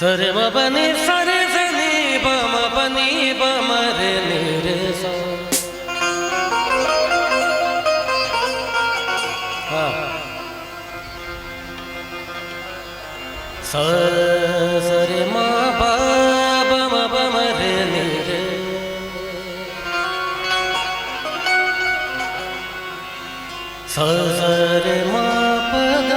सरे म बनी सरे सनी बम बनी बम रे नि रे सा। सरे म बम बम रे नि रे सरे म पद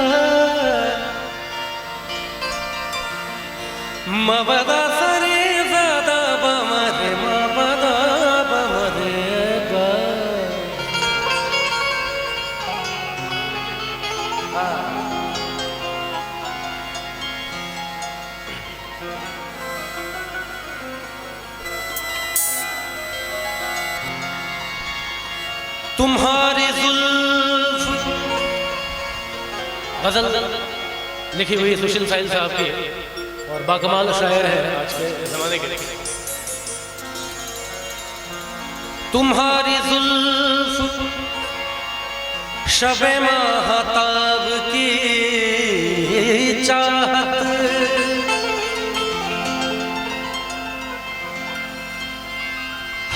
म बदा सरे सदा बम रे म बदा बम रे गा। तुम्हारी जुल्फ गजल लिखी हुई सुशील साहिल साहब की और बाकमाल शायर है आज के जमाने के। तुम्हारी जुल्फ शबे महताब की चाहत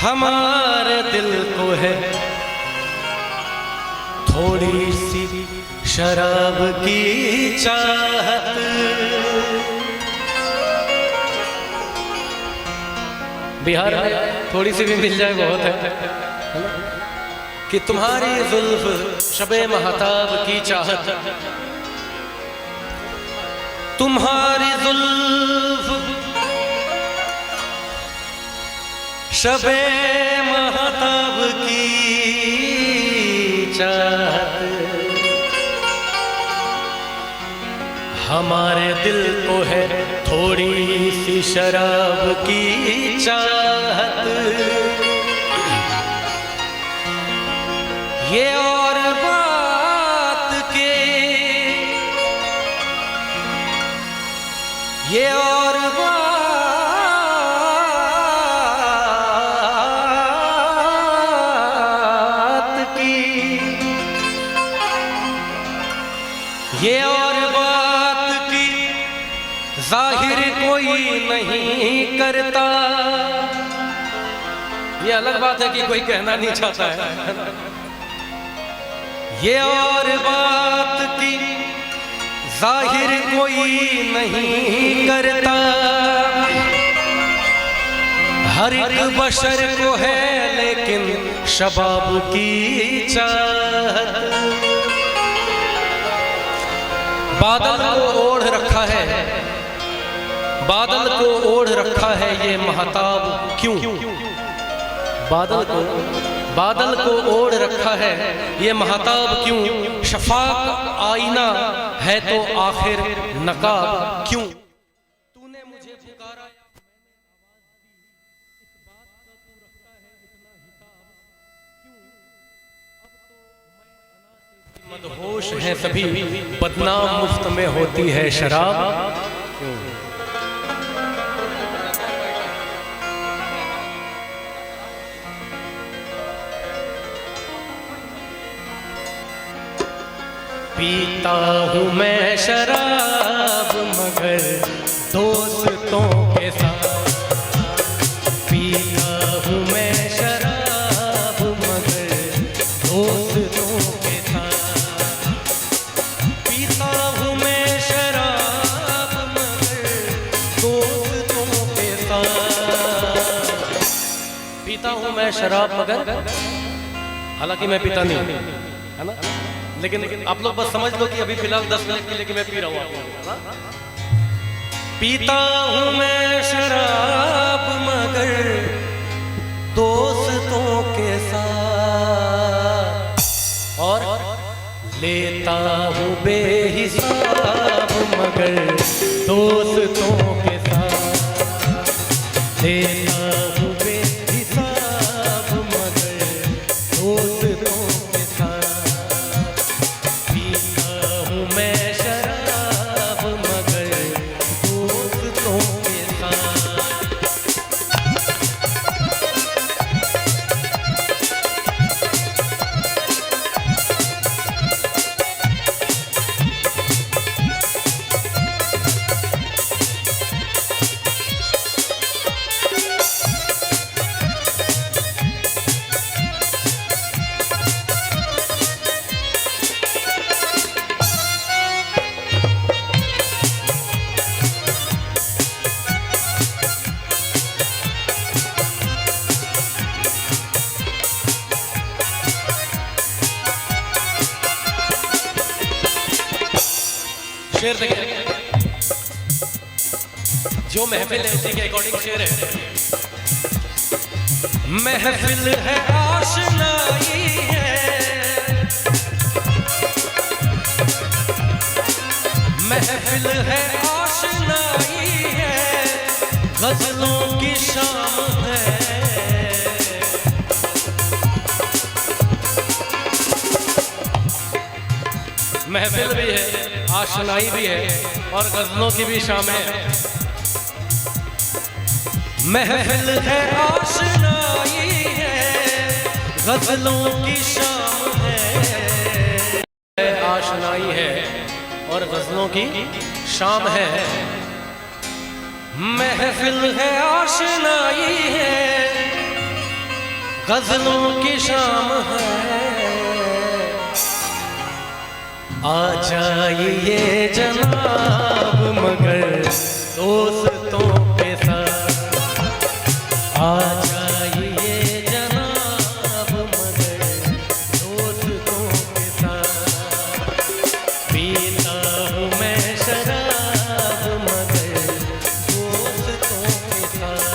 हमारे दिल को है थोड़ी सी शराब की चाहत। बिहार में थोड़ी सी भी मिल जाए बहुत है कि तुम्हारी जुल्फ शबे महताब की चाहत। तुम्हारी जुल्फ शबे महताब की चाहत हमारे दिल को है थोड़ी सी शराब की चाहत। ये और बात के ये और बात की ये और बात की जाहिर कोई नहीं करता। ये अलग बात है कि कोई कहना नहीं चाहता है। ये और बात की जाहिर कोई नहीं करता। हर एक बशर को है लेकिन शबाब की चाहत। बादल को ओढ़ रखा है बादल को ओढ़ रखा है ये महताब क्यों। बादल को ओढ़ रखा है ये महताब क्यों। शफाक आईना है तो आखिर नकाब क्यों। तूने मुझे पुकारा मदहोश हैं सभी बदनाम मुफ्त में होती है शराब क्यों। पीता हूँ मैं शराब मगर दोस्तों के साथ। पीता हूँ मैं शराब मगर दोस्तों के साथ। पीता हूँ मैं शराब मगर दोस्तों के साथ। पीता हूँ मैं शराब मगर हालांकि मैं पीता नहीं है ना, लेकिन आप लोग बस समझ लो कि अभी फिलहाल 10 मिनट के लिए कि मैं पी रहा हूँ। पीता हूँ मैं शराब मगर दोस्तों के साथ और लेता हूँ बेहिसाब मगर दोस्तों के साथ। लेता हूँ बेहिसाब मगर दोस्तों के साथ। मैं शराब मगर दोस्तों के साथ। शेर देखिए, जो महफिल है उसी के अकॉर्डिंग शेर है। महफिल है आशनाई है, महफिल है आशनाई है, गजलों की शाम है। महफिल भी है, आशनाई भी है और गजलों की भी शाम है। महफिल है आशनाई है, गजलों की शाम है। आशनाई है और गजलों की शाम है। महफिल है आशनाई है, गजलों की शाम है। आ जाइए जनाब मगर दोस्तों के साथ, आ जाइए जनाब मगर दोस्तों के साथ। पीता हूँ मैं शराब मगर दोस्तों के साथ।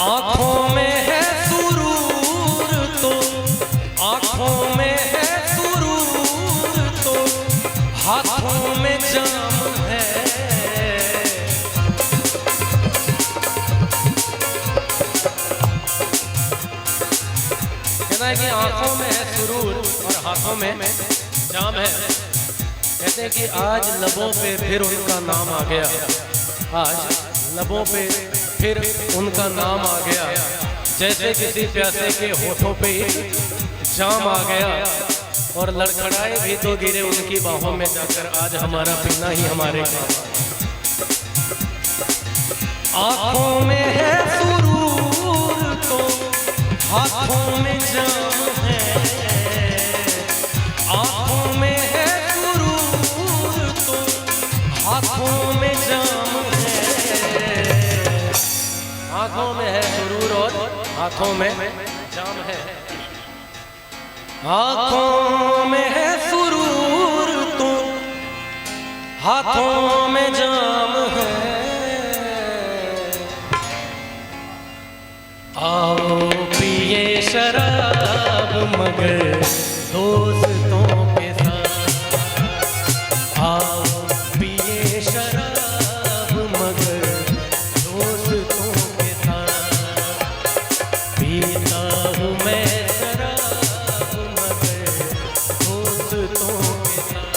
आँखों में है सुरूर तो, आँखों में है सुरूर तो, हाथों में जाम है। कहना है कि आँखों में है सुरूर और हाथों में जाम है। कहते हैं कि आज लबों पे फिर उनका नाम आ गया, आज लबों पे फिर उनका नाम आ गया। जैसे किसी प्यासे के होठों पे जाम आ गया और लड़खड़ाए भी तो गिरे उनकी बाहों में जाकर। आज हमारा पीना ही हमारे काम। आँखों में है सुरूर तो हाथों में जाम है, आँखों में है सुरूर तो हाथों में जाम है। आँखों में है सुरूर और हाथों में जाम है। आँखों में है सुरूर तो हाथों में जाम है। आओ पिए शराब मगर दोस्तों के साथ, आओ पिए शराब मगर दोस्तों के साथ। पीता हूँ मैं शराब मगर दोस्तों के साथ।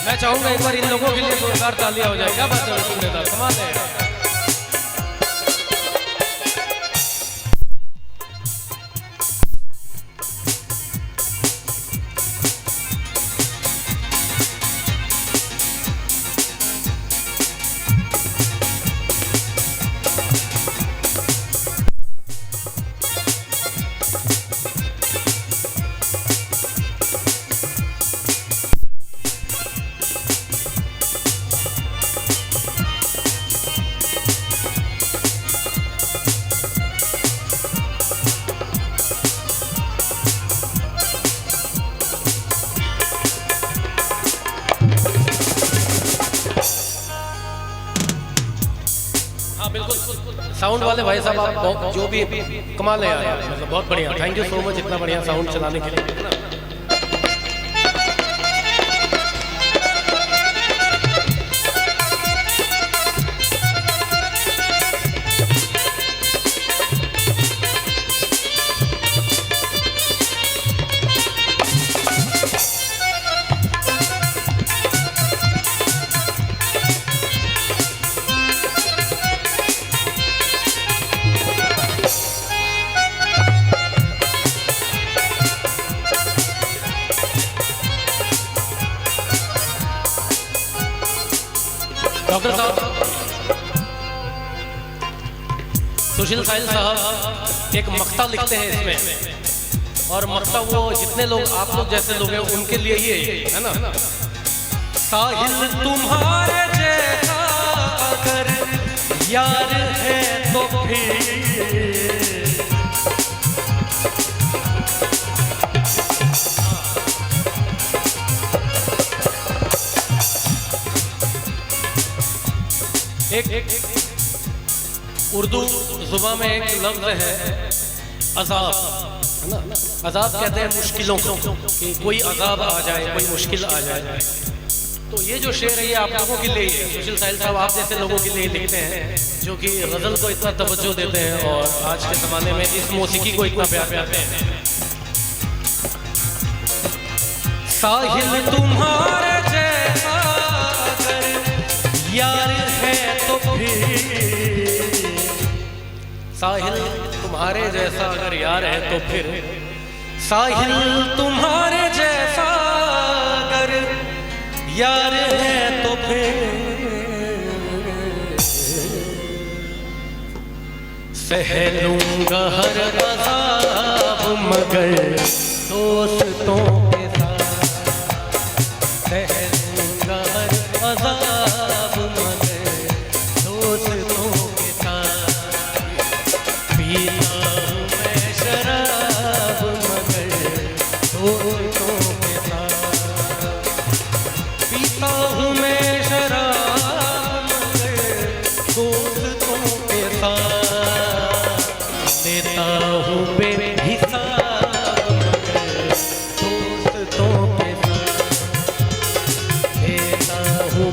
मैं चाहूंगा एक बार इन लोगों के लिए जोरदार तालियां हो जाए। क्या बात है सुंदरता, कमाल है। साउंड वाले भाई साहब आप जो भी कमाल है यार, मतलब बहुत बढ़िया, थैंक यू सो मच इतना बढ़िया साउंड चलाने के लिए। डॉक्टर साहब सुशील साहिल साहब एक मक्ता लिखते हैं इसमें, और मक्ता वो जितने लोग आप लोग जैसे लोग हैं उनके लिए ही है ना। साहिल तुम्हारे जैसा अगर यार है तो फिर एक उर्दू जुबान में एक लफ्ज है अजाब, है ना। अजाब कहते हैं मुश्किलों को, कि कोई अजाब आ जाए, कोई मुश्किल आ जाए। तो ये जो शेर है ये आप लोगों के लिए है, सुशील साहिल साहब आप जैसे लोगों के लिए लिखते हैं जो कि गज़ल को इतना तवज्जो देते हैं और आज के ज़माने में इस मौसीकी को इतना प्यार देते हैं। साहिल तुम्हारे जैसा अगर यार है तो फिर, साहिल तुम्हारे जैसा अगर यार है तो फिर, साहिल तुम्हारे जैसा अगर यार है तो फिर सह लूंगा हर अज़ाब मगर दोस्तों के साथ, सह लूंगा हर अज़ाब मगर दोस्तों के साथ। पीता हूँ मैं शराब मगर दोस्तों के साथ, पीता हूँ मैं शराब मगर दोस्तों के साथ, देता हूँ बेहिसाब मगर दोस्तों के साथ, देता हूँ